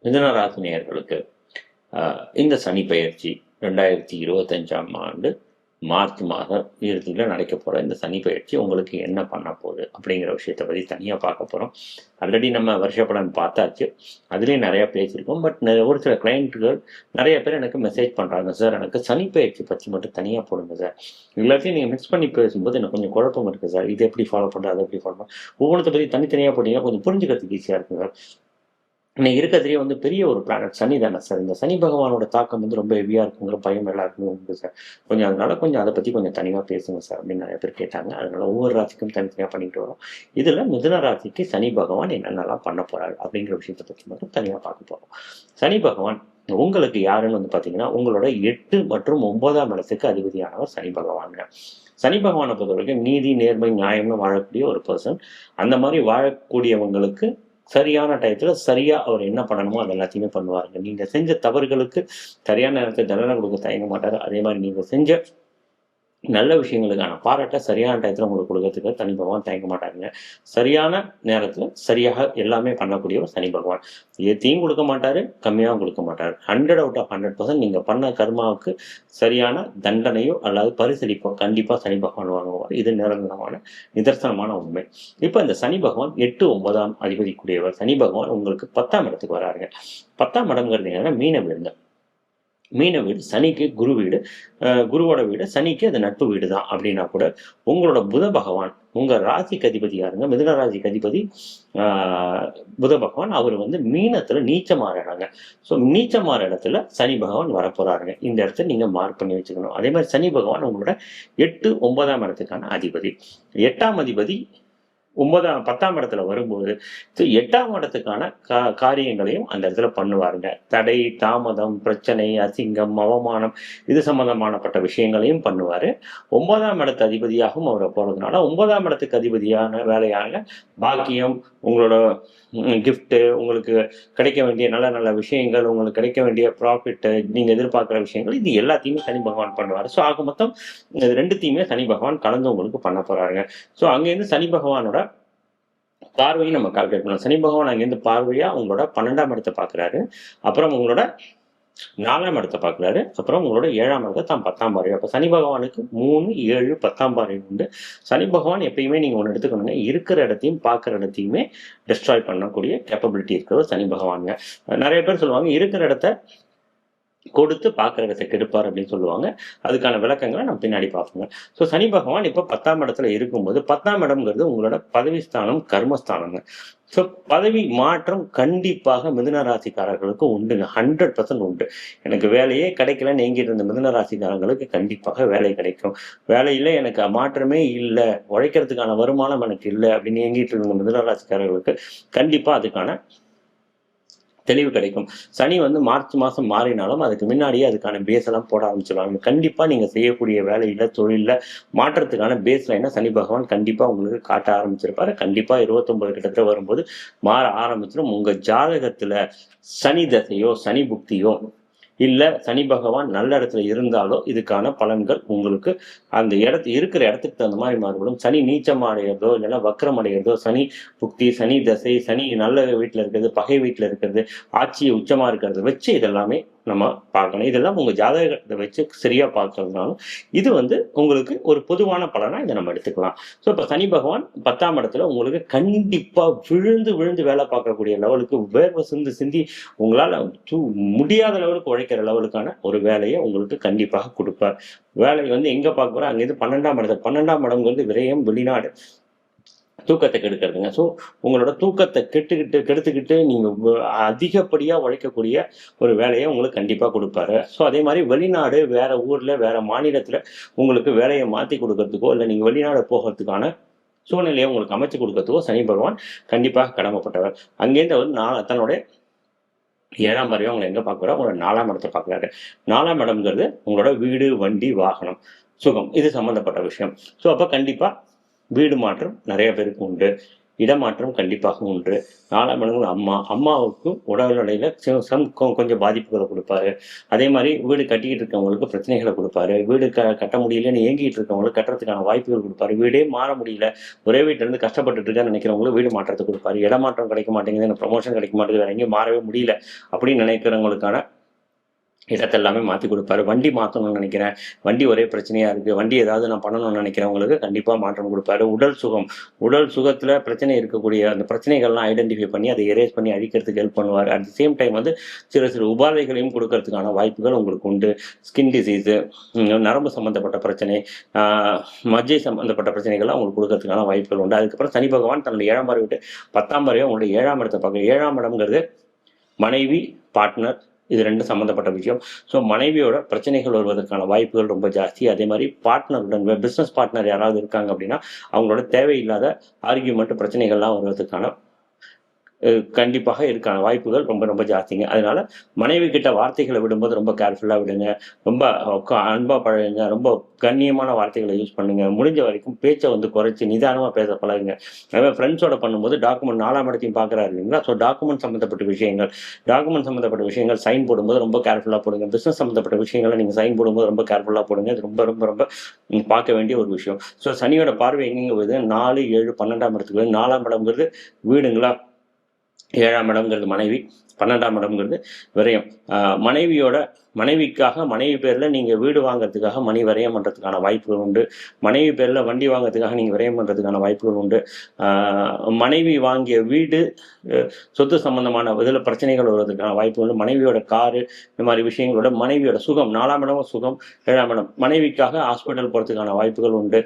மிதுன ராசி நேயர்களுக்கு இந்த சனி பெயர்ச்சி 2025ஆம் ஆண்டு மார்ச் மாதம் இறுதியில் நடக்க போகிற இந்த சனி பெயர்ச்சி உங்களுக்கு என்ன பண்ண போகுது அப்படிங்கிற விஷயத்தை பற்றி தனியாக பார்க்க போகிறோம். ஆல்ரெடி நம்ம வருஷ பலன் பார்த்தாச்சு, அதுலேயும் நிறையா பேசியிருக்கோம். பட் ஒரு சில கிளைண்ட்டுகள் நிறைய பேர் எனக்கு மெசேஜ் பண்ணுறாங்க, சார் எனக்கு சனி பெயர்ச்சி பற்றி மட்டும் தனியாக போடுங்க சார், எல்லாத்தையும் நீங்கள் மிக்ஸ் பண்ணி பேசும்போது எனக்கு கொஞ்சம் குழப்பம் இருக்குது சார், இது எப்படி ஃபாலோ பண்ணுறது அதை எப்படி ஃபாலோ பண்ணுறது, ஒவ்வொன்றத்தை பற்றி தனித்தனியாக போட்டிங்கன்னா கொஞ்சம் புரிஞ்சுக்கிறதுக்கு ஈஸியாக இருக்குது சார். இன்னைக்கு இருக்கிறதுலேயே பெரிய ஒரு பிளானட் சனி தானே சார், இந்த சனி பகவானோட தாக்கம் ரொம்ப ஹெவியாக இருக்குங்கிற பயம் எல்லாருக்குமே உண்டு சார். கொஞ்சம் அதை பற்றி கொஞ்சம் தனியாக பேசுங்க சார் அப்படின்னு நிறைய பேர் கேட்டாங்க. அதனால ஒவ்வொரு ராசிக்கும் தனித்தனியாக பண்ணிட்டு வரோம். இதில் மிதுன ராசிக்கு சனி பகவான் என்னென்னலாம் பண்ண போறாரு அப்படிங்கிற விஷயத்தை பற்றி மட்டும் தனியாக பார்க்க போகிறோம். சனி பகவான் உங்களுக்கு யாருன்னு பார்த்தீங்கன்னா உங்களோட 8 மற்றும் 9ஆம் இடத்துக்கு அதிபதியானவர் சனி பகவான். சனி பகவானை பொறுத்த வரைக்கும் நீதி நேர்மை நியாயம்னு வாழக்கூடிய ஒரு பர்சன். அந்த மாதிரி வாழக்கூடியவங்களுக்கு சரியான டயத்துல சரியா அவர் என்ன பண்ணணுமோ அது எல்லாத்தையுமே பண்ணுவாருங்க. நீங்க செஞ்ச தவறுகளுக்கு சரியான நேரத்தை தண்டனை கொடுக்க தயங்க மாட்டாரு. அதே மாதிரி நீங்க செஞ்ச நல்ல விஷயங்களுக்கான பாராட்ட சரியான டயத்துல உங்களுக்கு கொடுக்கறதுக்கு சனி பகவான் தயங்க மாட்டாருங்க. சரியான நேரத்துல சரியாக எல்லாமே பண்ணக்கூடியவர் சனி பகவான். ஏத்தையும் கொடுக்க மாட்டாரு, கம்மியாகவும் கொடுக்க மாட்டாரு. 100 out of 100% நீங்க பண்ண கர்மாவுக்கு சரியான தண்டனையோ அல்லது பரிசளிப்போ கண்டிப்பா சனி பகவான் வாங்குவார். இது நிரந்தரமான நிதர்சனமான உண்மை. இப்ப இந்த சனி பகவான் 8, 9ஆம் அதிபதிக்குரியவர் சனி பகவான் உங்களுக்கு 10ஆம் இடத்துக்கு வராருங்க. 10ஆம் இடங்கிறது மீன வீடுங்க. மீன வீடு சனிக்கு குரு வீடு, குருவோட வீடு சனிக்கு அது நட்பு வீடு தான். அப்படின்னா கூட உங்களோட புத பகவான் உங்க ராசிக்கு அதிபதி யாருங்க, மிதுன ராசிக்கு அதிபதி புத பகவான். அவர் மீனத்துல நீச்சமாறாங்க. ஸோ நீச்சமாற இடத்துல சனி பகவான் வரப்போறாருங்க. இந்த இடத்துல நீங்க மார்க் பண்ணி வச்சுக்கணும். அதே மாதிரி சனி பகவான் உங்களோட 8, 9ஆம் இடத்துக்கான அதிபதி. 8ஆம் அதிபதி 10ஆம் இடத்துல வரும்போது 8ஆம் இடத்துக்கான காரியங்களையும் அந்த இடத்துல பண்ணுவாருங்க. தடை, தாமதம், பிரச்சனை, அசிங்கம், அவமானம் இது சம்பந்தமானப்பட்ட விஷயங்களையும் பண்ணுவாரு. 9ஆம் இடத்து அதிபதியாகவும் அவரை போறதுனால 9ஆம் இடத்துக்கு அதிபதியான வேலையாக பாக்கியம், உங்களோட கிஃப்ட், உங்களுக்கு கிடைக்க வேண்டிய நல்ல நல்ல விஷயங்கள், உங்களுக்கு கிடைக்க வேண்டிய ப்ராஃபிட், நீங்க எதிர்பார்க்குற விஷயங்கள், இது எல்லாத்தையுமே சனி பகவான் பண்ணுவார். ஸோ ஆக மொத்தம் இது ரெண்டுத்தையுமே சனி பகவான் கலந்து உங்களுக்கு பண்ண போறாருங்க. ஸோ அங்கேருந்து சனி பகவானோட பார்வையும் நம்ம கால்குலேட் பண்ணலாம். சனி பகவான் அங்கேருந்து பார்வையா உங்களோட 12ஆம் இடத்தை பார்க்குறாரு, அப்புறம் உங்களோட 4ஆம் இடத்தை பார்க்குறாரு, அப்புறம் உங்களோட 7ஆம் இடத்தை தான் 10ஆம் பார்வை. அப்போ சனி பகவானுக்கு 3, 7, 10ஆம் பார்வை உண்டு. சனி பகவான் எப்பயுமே நீங்க ஒன்று எடுத்துக்கணுங்க, இருக்கிற இடத்தையும் பார்க்குற இடத்தையுமே டிஸ்ட்ராய் பண்ணக்கூடிய கேப்பபிலிட்டி இருக்கிறவர் சனி பகவானுங்க. நிறைய பேர் சொல்லுவாங்க இருக்கிற இடத்த கொடுத்து பார்க்குற இடத்தை கெடுப்பார் அப்படின்னு சொல்லுவாங்க. அதுக்கான விளக்கங்களை நம்ம பின்னாடி பார்ப்போங்க. ஸோ சனி பகவான் இப்போ 10ஆம் இடத்துல இருக்கும்போது 10ஆம் இடம்ங்கிறது உங்களோட பதவி ஸ்தானம், கர்மஸ்தானங்க. ஸோ பதவி மாற்றம் கண்டிப்பாக மிதுன ராசிக்காரர்களுக்கு உண்டுங்க, 100% உண்டு. எனக்கு வேலையே கிடைக்கலன்னு எங்கிட்டு இருந்த மிதுன ராசிக்காரங்களுக்கு கண்டிப்பாக வேலை கிடைக்கும். வேலையில் எனக்கு மாற்றமே இல்லை, உழைக்கிறதுக்கான வருமானம் எனக்கு இல்லை அப்படின்னு எங்கிட்டு இருந்த மிதுன ராசிக்காரர்களுக்கு கண்டிப்பாக அதுக்கான தெளிவு கிடைக்கும். சனி மார்ச் மாதம் மாறினாலும் அதுக்கு முன்னாடியே அதுக்கான பேஸ் எல்லாம் போட ஆரம்பிச்சிருவாங்க. கண்டிப்பாக நீங்கள் செய்யக்கூடிய வேலையில் தொழிலில் மாற்றத்துக்கான பேஸ் லைனை சனி பகவான் கண்டிப்பாக உங்களுக்கு காட்ட ஆரம்பிச்சிருப்பாரு. கண்டிப்பாக 29 கிட்டத்தட்ட வரும்போது மாற ஆரம்பிச்சிடும். உங்கள் ஜாதகத்தில் சனி தசையோ சனி புக்தியோ இல்லை சனி பகவான் நல்ல இடத்துல இருந்தாலோ இதுக்கான பலன்கள் உங்களுக்கு அந்த இருக்கிற இடத்துக்கு தகுந்த மாதிரி மாறுபடும். சனி நீச்சம் அடைகிறதோ இல்லைன்னா வக்கரம் அடைகிறதோ, சனி புக்தி, சனி தசை, சனி நல்ல வீட்டில் இருக்கிறது, பகை வீட்டில் இருக்கிறது, ஆட்சி உச்சமாக இருக்கிறத வச்சு இதெல்லாமே நம்ம பார்க்கணும். இதெல்லாம் உங்கள் ஜாதகத்தை வச்சு சரியாக பார்க்கறதுனாலும் இது உங்களுக்கு ஒரு பொதுவான பலனாக இதை நம்ம எடுத்துக்கலாம். ஸோ இப்போ சனி பகவான் 10ஆம் இடத்துல உங்களுக்கு கண்டிப்பாக விழுந்து விழுந்து வேலை பார்க்கக்கூடிய லெவலுக்கு, வேர்வை சிந்தி உங்களால் முடியாத லெவலுக்கு உழைக்கிற லெவலுக்கான ஒரு வேலையை உங்களுக்கு கண்டிப்பாக கொடுப்பார். வேலை எங்கே பார்க்க போகிறோம், அங்கேருந்து 12ஆம் இடத்துல, 12ஆம் இடம்ங்கிறது விரயம், வெளிநாடு, தூக்கத்தை கெடுக்கிறதுங்க. ஸோ உங்களோட தூக்கத்தை கெடுத்துக்கிட்டு நீங்கள் அதிகப்படியாக உழைக்கக்கூடிய ஒரு வேலையை உங்களுக்கு கண்டிப்பாக கொடுப்பாரு. ஸோ அதே மாதிரி வெளிநாடு, வேற ஊரில், வேற மாநிலத்தில் உங்களுக்கு வேலையை மாற்றி கொடுக்கறதுக்கோ இல்லை நீங்கள் வெளிநாடு போகிறதுக்கான சூழ்நிலையை உங்களுக்கு அமைச்சு கொடுக்கறதுக்கோ சனி பகவான் கண்டிப்பாக கடமைப்பட்டவர். அங்கேருந்து தன்னுடைய 7ஆம் பார்வையை உங்களை எங்கே பார்க்குறோம், உங்களோட 4ஆம் இடத்தை பார்க்குறாரு. 4ஆம் இடம்ங்கிறது உங்களோட வீடு, வண்டி, வாகனம், சுகம், இது சம்மந்தப்பட்ட விஷயம். ஸோ அப்போ கண்டிப்பாக வீடு மாற்றம் நிறைய பேருக்கு உண்டு. இடமாற்றம் கண்டிப்பாக உண்டு. 4ஆம் இடங்கள் அம்மாவுக்கும் உடல்நிலையில கொஞ்சம் பாதிப்புகளை கொடுப்பாரு. அதே மாதிரி வீடு கட்டிக்கிட்டு இருக்கவங்களுக்கு பிரச்சனைகளை கொடுப்பாரு. வீடு கட்ட முடியலன்னு ஏங்கிட்டு இருக்கவங்களுக்கு கட்டுறதுக்கான வாய்ப்புகள் கொடுப்பாரு. வீடே மாற முடியல, ஒரே வீட்டுல இருந்து கஷ்டப்பட்டுட்டு இருக்கேன்னு நினைக்கிறவங்களுக்கு வீடு மாற்றத்தை கொடுப்பாரு. இடமாற்றம் கிடைக்க மாட்டேங்குது, எனக்கு ப்ரமோஷன் கிடைக்க மாட்டேங்குது, வேற எங்கேயும் மாறவே முடியல அப்படின்னு நினைக்கிறவங்களுக்கான இடத்த எல்லாமே மாற்றி கொடுப்பாரு. வண்டி மாற்றணும்னு நினைக்கிறேன், வண்டி ஒரே பிரச்சனையாக இருக்குது, வண்டி ஏதாவது நான் பண்ணணும்னு நினைக்கிறவங்களுக்கு கண்டிப்பாக மாற்றம் கொடுப்பாரு. உடல் சுகத்தில் பிரச்சனை இருக்கக்கூடிய அந்த பிரச்சனைகள்லாம் ஐடென்டிஃபை பண்ணி அதை எரேஸ் பண்ணி அழிக்கிறதுக்கு ஹெல்ப் பண்ணுவார். அட் தி சேம் டைம் வந்து சிறு உபாதைகளையும் கொடுக்கறதுக்கான வாய்ப்புகள் உங்களுக்கு உண்டு. ஸ்கின் டிசீஸு, நரம்பு சம்மந்தப்பட்ட பிரச்சனை, மஜ்ஜை சம்மந்தப்பட்ட பிரச்சனைகள்லாம் உங்களுக்கு கொடுக்கறதுக்கான வாய்ப்புகள் உண்டு. அதுக்கப்புறம் சனி பகவான் தன்னுடைய 7ஆம் பார்வை விட்டு 10ஆம் பார்வையாக உங்களுடைய 7ஆம் இடத்தை பார்க்க. 7ஆம் இடம்ங்கிறது மனைவி, பார்ட்னர், இது ரெண்டும் சம்மந்தப்பட்ட விஷயம். ஸோ மனைவியோட பிரச்சனைகள் வருவதற்கான வாய்ப்புகள் ரொம்ப ஜாஸ்தி. அதே மாதிரி பார்ட்னருடன், பிஸ்னஸ் பார்ட்னர் யாராவது இருக்காங்க அப்படின்னா அவங்களோட தேவையில்லாத ஆர்கியூமெண்ட் பிரச்சனைகள்லாம் வருவதற்கான கண்டிப்பாக இருக்கான வாய்ப்புகள் ரொம்ப ரொம்ப ஜாஸ்திங்க. அதனால மனைவி கிட்ட வார்த்தைகளை விடும்போது ரொம்ப கேர்ஃபுல்லாக விடுங்க, ரொம்ப அன்பாக பழகுங்க, ரொம்ப கண்ணியமான வார்த்தைகளை யூஸ் பண்ணுங்க. முடிஞ்ச வரைக்கும் பேச்சை வந்து குறைச்சி நிதானமாக பேச பழகுங்க. அதே ஃப்ரெண்ட்ஸோட பண்ணும்போது டாக்குமெண்ட் 4ஆம் இடத்தையும் பார்க்குறாரு இல்லைங்களா, ஸோ டாக்குமெண்ட் சம்மந்தப்பட்ட விஷயங்கள் சைன் போடும்போது ரொம்ப கேர்ஃபுல்லாக போடுங்க. பிஸ்னஸ் சம்மந்தப்பட்ட விஷயங்களை நீங்கள் சைன் போடும்போது ரொம்ப கேர்ஃபுல்லாக போடுங்க. இது ரொம்ப ரொம்ப ரொம்ப பார்க்க வேண்டிய ஒரு விஷயம். ஸோ சனியோட பார்வை எங்கெங்க வருது, 4, 7, 12ஆம் இடத்துக்கு வருது. 4ஆம் இடம்ங்கிறது வீடுங்களா, 7ஆம் இடம்ங்கிறது மனைவி, 12ஆம் இடம்ங்கிறது விரயம். மனைவிக்காக மனைவி பேரில் நீங்கள் வீடு வாங்கிறதுக்காக மணி விரயம் பண்ணுறதுக்கான வாய்ப்புகள் உண்டு. மனைவி பேரில் வண்டி வாங்கிறதுக்காக நீங்கள் விரயம் பண்ணுறதுக்கான வாய்ப்புகள் உண்டு. மனைவி வாங்கிய வீடு, சொத்து சம்பந்தமான இதில் பிரச்சனைகள் வருவதற்கான வாய்ப்பு உண்டு. மனைவியோட காரு, இந்த மாதிரி விஷயங்களோட மனைவியோட சுகம், 4ஆம் இடம் சுகம், 7ஆம் இடம் மனைவிக்காக ஹாஸ்பிட்டல் போகிறதுக்கான வாய்ப்புகள் உண்டு.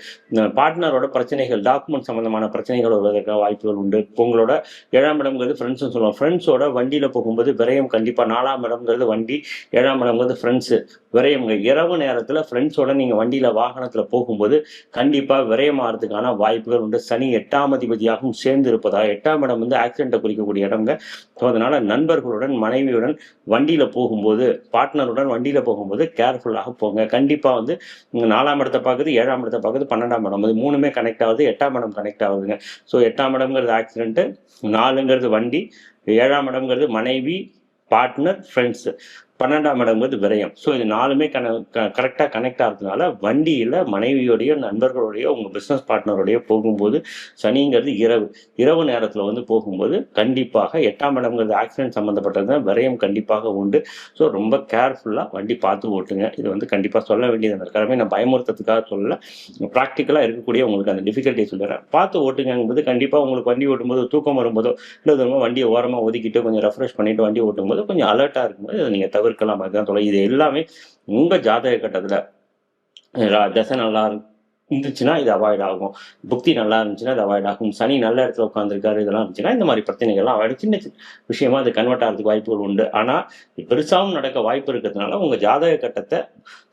பார்ட்னரோட பிரச்சனைகள், டாக்குமெண்ட் சம்பந்தமான பிரச்சனைகள் வருவதற்கான வாய்ப்புகள் உண்டு. உங்களோட 7ஆம் இடம்ங்கிறது ஃப்ரெண்ட்ஸ்னு சொல்லுவோம். ஃப்ரெண்ட்ஸோட வண்டியில் போகும்போது விரயம் கண்டிப்பாக. 4ஆம் இடம்ங்கிறது வண்டி, 7ஆம் இடம் ஃப்ரெண்ட்ஸு, விரயம்ங்க. இரவு நேரத்தில் ஃப்ரெண்ட்ஸோட நீங்கள் வண்டியில் வாகனத்தில் போகும்போது கண்டிப்பாக விரயமாகிறதுக்கான வாய்ப்புகள் உண்டு. சனி 8ஆம் அதிபதியாகவும் சேர்ந்து இருப்பதா, 8ஆம் இடம் வந்து ஆக்சிடென்ட்டை குறிக்கக்கூடிய இடம்ங்க. ஸோ அதனால் நண்பர்களுடன், மனைவியுடன் வண்டியில் போகும்போது, பார்ட்னருடன் வண்டியில் போகும்போது கேர்ஃபுல்லாக போங்க. கண்டிப்பாக வந்து 4ஆம் இடத்தை பார்க்குது, 7ஆம் இடத்தை பார்க்குது, 12ஆம் இடம், அது மூணுமே கனெக்ட் ஆகுது, 8ஆம் இடம் கனெக்ட் ஆகுதுங்க. ஸோ 8ஆம் இடம்ங்கிறது ஆக்சிடென்ட்டு, 4ங்கிறது வண்டி, 7ஆம் இடம்ங்கிறது மனைவி, பார்ட்னர், ஃப்ரெண்ட்ஸு, 12ஆம் இடம்ங்கிறது விரயம். ஸோ இது 4மே கரெக்டாக கனெக்ட் ஆகிறதுனால வண்டியில் மனைவியோடைய, நண்பர்களுடைய, உங்கள் பிஸ்னஸ் பார்ட்னருடைய போகும்போது, சனிங்கிறது இரவு நேரத்தில் வந்து போகும்போது கண்டிப்பாக 8ஆம் இடம்ங்கிறது ஆக்சிடென்ட் சம்மந்தப்பட்டது, விரயம் கண்டிப்பாக உண்டு. ஸோ ரொம்ப கேர்ஃபுல்லாக வண்டி பார்த்து ஓட்டுங்க. இது வந்து கண்டிப்பாக சொல்ல வேண்டியது இருக்காருமே, நான் பயமுறுத்துறதுக்காக சொல்லலை, ப்ராக்டிக்கலாக இருக்கக்கூடிய உங்களுக்கு அந்த டிஃபிகல்ட்டி சொல்லுறேன். பார்த்து ஓட்டுங்கும்போது கண்டிப்பாக உங்களுக்கு வண்டி ஓட்டும்போது தூக்கம் வரும்போதோ இல்லை வண்டியை ஓரமாக ஒதுக்கிட்டு கொஞ்சம் ரெஃப்ரெஷ் பண்ணிட்டு வண்டி ஓட்டும்போது கொஞ்சம் அலர்ட்டாக இருக்கும்போது அதை நீங்கள் தவிர்க்கலாம். அதுதான் சொல்ல. இது எல்லாமே உங்கள் ஜாதக கட்டத்தில் தசை நல்லா இருந்துச்சுன்னா இது அவாய்ட் ஆகும், புக்தி நல்லா இருந்துச்சுன்னா இது அவாய்ட் ஆகும், சனி நல்ல இடத்துல உட்காந்துருக்காரு இதெல்லாம் இருந்துச்சுன்னா இந்த மாதிரி பிரச்சனைகள்லாம் அவாய்டு. சின்ன விஷயமா அது கன்வெர்ட் ஆகிறதுக்கு வாய்ப்புகள் உண்டு. ஆனால் பெருசாகவும் நடக்க வாய்ப்பு இருக்கிறதுனால உங்கள் ஜாதக கட்டத்தை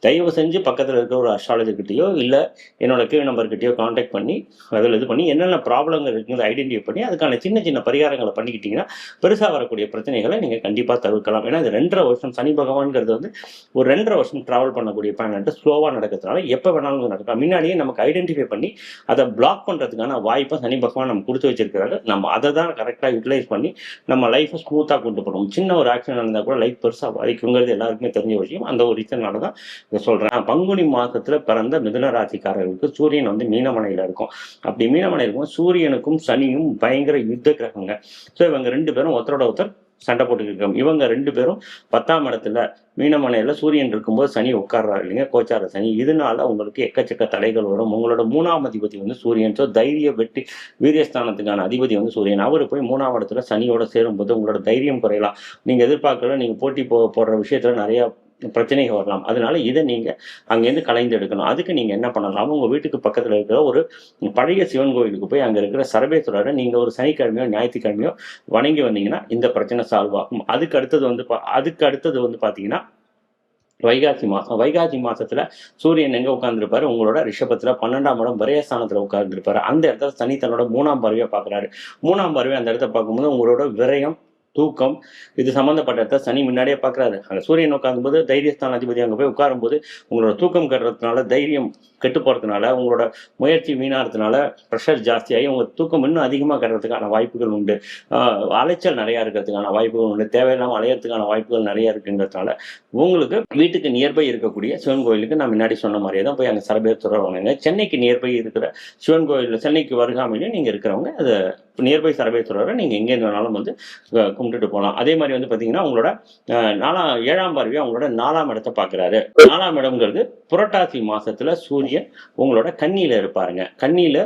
தயவு செஞ்சு பக்கத்தில் இருக்கிற ஒரு அஸ்ட்ராலஜர்கிட்டையோ இல்லை என்னோட கீழ் நம்பர்கிட்டையோ காண்டாக்ட் பண்ணி அதில் இது பண்ணி என்னென்ன ப்ராப்ளங்கள் இருக்குங்கிறத ஐடென்டிஃபை பண்ணி அதுக்கான சின்ன சின்ன பரிகாரங்களை பண்ணிக்கிட்டிங்கன்னா பெருசாக வரக்கூடிய பிரச்சனைகளை நீங்கள் கண்டிப்பாக தவிர்க்கலாம். ஏன்னா இது 2.5 வருஷம் சனி பகவான்கிறது வந்து ஒரு 2.5 வருஷம் ட்ராவல் பண்ணக்கூடிய பிளானட், ஸ்லோவாக நடக்கிறதுனால எப்போ வேணாலும் நடக்கலாம். முன்னாடியே நமக்கு ஐடென்டிஃபை பண்ணி அதை பிளாக் பண்ணுறதுக்கான வாய்ப்பை சனி பகவான் நம்ம கொடுத்து வச்சிருக்கிறாரு. நம்ம அதை தான் கரெக்டாக யூட்டிலைஸ் பண்ணி நம்ம லைஃப்பை ஸ்மூத்தாக கொண்டு போகிறோம். சின்ன ஒரு ஆக்சிடென்ட் நடந்தால் கூட லைஃப் பெருசாக பாதிக்குங்கிறது எல்லாருக்குமே தெரிஞ்ச விஷயம். அந்த ஒரு ரீசனால தான் இதை சொல்கிறேன். பங்குனி மாதத்தில் பிறந்த மிதுன ராசிக்காரர்களுக்கு சூரியன் வந்து மீனமனையில் இருக்கும். அப்படி மீனமனை இருக்கும், சூரியனுக்கும் சனியும் பயங்கர யுத்த கிரகங்க. ஸோ இவங்க 2 பேரும் ஒருத்தரோட சண்டை போட்டுக்கிட்டு இவங்க 2 பேரும் 10ஆம் இடத்துல மீனமனையில் சூரியன் இருக்கும்போது சனி உட்கார்றாரு இல்லைங்க, கோச்சார சனி. இதனால உங்களுக்கு எக்கச்சக்க தடைகள் வரும். உங்களோட 3ஆம் அதிபதி வந்து சூரியன். ஸோ தைரிய வெற்றி வீரியஸ்தானத்துக்கான அதிபதி வந்து சூரியன். அவர் போய் 3ஆம் இடத்துல சனியோட சேரும்போது உங்களோட தைரியம் குறையலாம். நீங்கள் எதிர்பார்க்கல, நீங்கள் போட்டி போடுற விஷயத்துல நிறைய பிரச்சனைகள் வரலாம். அதனால இதை நீங்க அங்கேருந்து கலைந்து எடுக்கணும். அதுக்கு நீங்க என்ன பண்ணலாம், உங்க வீட்டுக்கு பக்கத்துல இருக்கிற ஒரு பழைய சிவன் கோயிலுக்கு போய் அங்க இருக்கிற சர்வேஸ்வரரை நீங்க ஒரு சனிக்கிழமையோ ஞாயிற்றுக்கிழமையோ வணங்கி வந்தீங்கன்னா இந்த பிரச்சனை சால்வ் ஆகும். அதுக்கு அடுத்தது வந்து பாத்தீங்கன்னா வைகாசி மாசத்துல சூரியன் எங்க உட்கார்ந்துருப்பாரு, உங்களோட ரிஷபத்துல 12ஆம் இடம் விரயஸ்தானத்துல உட்கார்ந்துருப்பாரு. அந்த இடத்துல சனி தன்னோட 3ஆம் பார்வையா பாக்குறாரு. 3ஆம் பார்வை அந்த இடத்த பார்க்கும்போது உங்களோட விரயம் தூக்கம், இது சம்மந்தப்பட்ட இடத்த சனி முன்னாடியே பார்க்குறாரு. அங்கே சூரியன் உட்காரும்போது தைரியஸ்தான அதிபதி அங்கே போய் உட்காரும்போது உங்களோட தூக்கம் கெடுறதுனால, தைரியம் கெட்டு போகிறதுனால, உங்களோட முயற்சி வீணாகிறதுனால ப்ரெஷர் ஜாஸ்தியாகி உங்கள் தூக்கம் இன்னும் அதிகமாக கெடுறதுக்கான வாய்ப்புகள் உண்டு. அலைச்சல் நிறையா இருக்கிறதுக்கான வாய்ப்புகள் உண்டு. தேவையில்லாமல் அலையறதுக்கான வாய்ப்புகள் நிறையா இருக்குங்கிறதுனால உங்களுக்கு வீட்டுக்கு நியர்பை இருக்கக்கூடிய சிவன் கோயிலுக்கு நான் முன்னாடி சொன்ன மாதிரியே தான் போய் அங்கே சரபேஸ்வரர் வாங்குங்க. சென்னைக்கு நியர்பை இருக்கிற சிவன் கோயில், சென்னைக்கு வருகாமையிலே நீங்கள் இருக்கிறவங்க அது நியர்பை சரபேஸ்வரரை நீங்கள் எங்கே இருந்தாலும் வந்து கும்பிட்டுட்டு போகலாம். அதே மாதிரி வந்து பார்த்தீங்கன்னா உங்களோட 7ஆம் பார்வையாக உங்களோட 4ஆம் இடத்தை பார்க்குறாரு. 4ஆம் இடம்ங்கிறது புரட்டாசி மாசத்துல சூரியன் உங்களோட கன்னியில இருப்பாருங்க. கன்னியில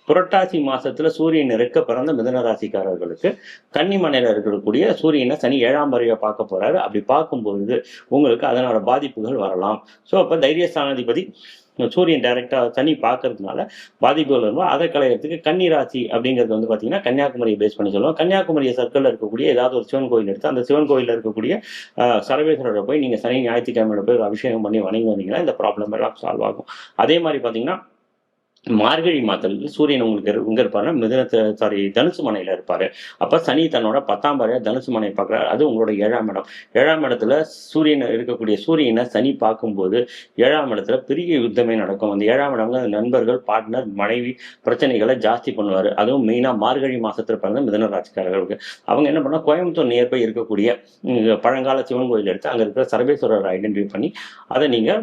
புரட்டாசி மாசத்துல சூரியன் இருக்க பிறந்த மிதுன ராசிக்காரர்களுக்கு கன்னிமனையில இருக்கக்கூடிய சூரியனை சனி 7ஆம் பார்வையா பார்க்க போறாரு. அப்படி பார்க்கும்போது உங்களுக்கு அதனோட பாதிப்புகள் வரலாம். ஸோ அப்போ தைரியஸ்தானாதிபதி சூரியன் டைரக்டா சனி பார்க்கறதுனால பாதிப்புகள் வரும். அதை களையறதுக்கு கன்னி ராசி அப்படிங்கிறது வந்து பார்த்தீங்கன்னா கன்னியாகுமரியை பேஸ் பண்ணி சொல்லுவோம். கன்னியாகுமரி சர்க்கிளில் இருக்கக்கூடிய ஏதாவது ஒரு சிவன் கோயில் எடுத்து அந்த சிவன் கோயிலில் இருக்கக்கூடிய சரவேஸ்வரரை போய் நீங்கள் சனி ஞாயிற்றுக்கிழமையில போய் அபிஷேகம் பண்ணி வணங்கி வந்தீங்கன்னா இந்த ப்ராப்ளம் எல்லாம் சால்வ் ஆகும். அதே மாதிரி பார்த்தீங்கன்னா மார்கழி மாதத்தில் சூரியன் உங்களுக்கு இங்க இருப்பாரு, தனுசு மனையில இருப்பாரு. அப்ப சனி தன்னோட 10ஆம் பார்வையா தனுசு மனை பார்க்குறாரு. அது உங்களோட 7ஆம் இடம். 7ஆம் இடத்துல சூரியன் இருக்கக்கூடிய சூரியனை சனி பார்க்கும்போது 7ஆம் இடத்துல பெரிய யுத்தமே நடக்கும். அந்த 7ஆம் இடம்ல நண்பர்கள், பார்ட்னர், மனைவி பிரச்சனைகளை ஜாஸ்தி பண்ணுவாரு. அதுவும் மெயினா மார்கழி மாசத்துல பிறந்த மிதுன ராசிக்காரர்களுக்கு அவங்க என்ன பண்ணா, கோயம்புத்தூர் நியர்பை இருக்கக்கூடிய பழங்கால சிவன் கோயில் எடுத்து அங்க இருக்கிற சரபேஸ்வரர் ஐடென்டிஃபை பண்ணி அதை நீங்க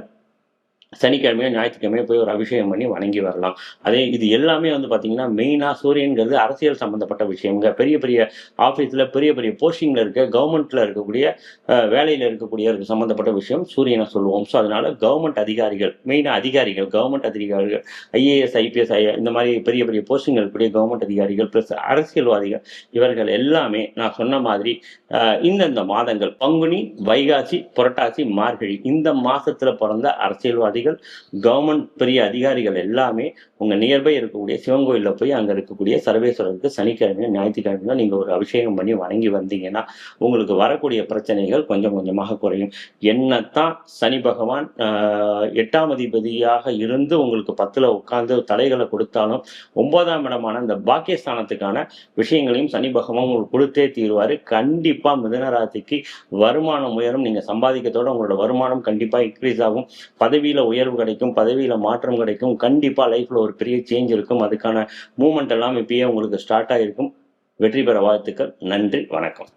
சனிக்கிழமையோ ஞாயிற்றுக்கிழமையோ போய் ஒரு அபிஷேகம் பண்ணி வணங்கி வரலாம். அதே இது எல்லாமே வந்து பார்த்தீங்கன்னா மெயினாக சூரியன்கிறது அரசியல் சம்மந்தப்பட்ட விஷயங்க. பெரிய பெரிய ஆஃபீஸில் பெரிய பெரிய போஸ்டிங்கில் இருக்க கவர்மெண்ட்டில் இருக்கக்கூடிய வேலையில் இருக்கக்கூடிய சம்மந்தப்பட்ட விஷயம் சூரியனை சொல்லுவோம். ஸோ அதனால கவர்மெண்ட் அதிகாரிகள், மெயினாக அதிகாரிகள், கவர்மெண்ட் அதிகாரிகள், ஐஏஎஸ், ஐபிஎஸ், இந்த மாதிரி பெரிய பெரிய போஸ்டிங் இருக்கக்கூடிய கவர்மெண்ட் அதிகாரிகள் ப்ளஸ் அரசியல்வாதிகள், இவர்கள் எல்லாமே நான் சொன்ன மாதிரி இந்தந்த மாதங்கள் பங்குனி, வைகாசி, புரட்டாசி, மார்கழி இந்த மாசத்துல பிறந்த அரசியல்வாதிகள், கவர்மெண்ட் பெரிய அதிகாரிகள் எல்லாமே உங்க நியர்பை இருக்கக்கூடிய சிவன் கோயில்ல போய் அங்க இருக்கக்கூடிய சர்வேஸ்வரருக்கு சனிக்கிழமை ஞாயிற்றுக்கிழமை நீங்க ஒரு அபிஷேகம் பண்ணி வணங்கி வந்தீங்கன்னா உங்களுக்கு வரக்கூடிய பிரச்சனைகள் கொஞ்சம் கொஞ்சமாக குறையும். என்னத்தான் சனி பகவான் 8ஆம் அதிபதியாக இருந்து உங்களுக்கு 10ல உட்கார்ந்து தடைகளை கொடுத்தாலும் 9ஆம் இடமான இந்த பாக்கியஸ்தானத்துக்கான விஷயங்களையும் சனி பகவான் உங்களுக்கு கொடுத்தே தீர்வாரு. கண்டிப்பா மிதுன ராசிக்கு வருமானம் உயரும். நீங்க சம்பாதிக்கத்தோட உங்களோட வருமானம் கண்டிப்பா இன்க்ரீஸ் ஆகும். பதவியில உயர்வு கிடைக்கும், பதவியில மாற்றம் கிடைக்கும். கண்டிப்பா லைஃப்ல ஒரு பெரிய சேஞ்ச் இருக்கும். அதுக்கான மூவ்மெண்ட் எல்லாம் இப்பயே உங்களுக்கு ஸ்டார்ட் ஆகிருக்கும். வெற்றி பெற வாழ்த்துக்கள். நன்றி, வணக்கம்.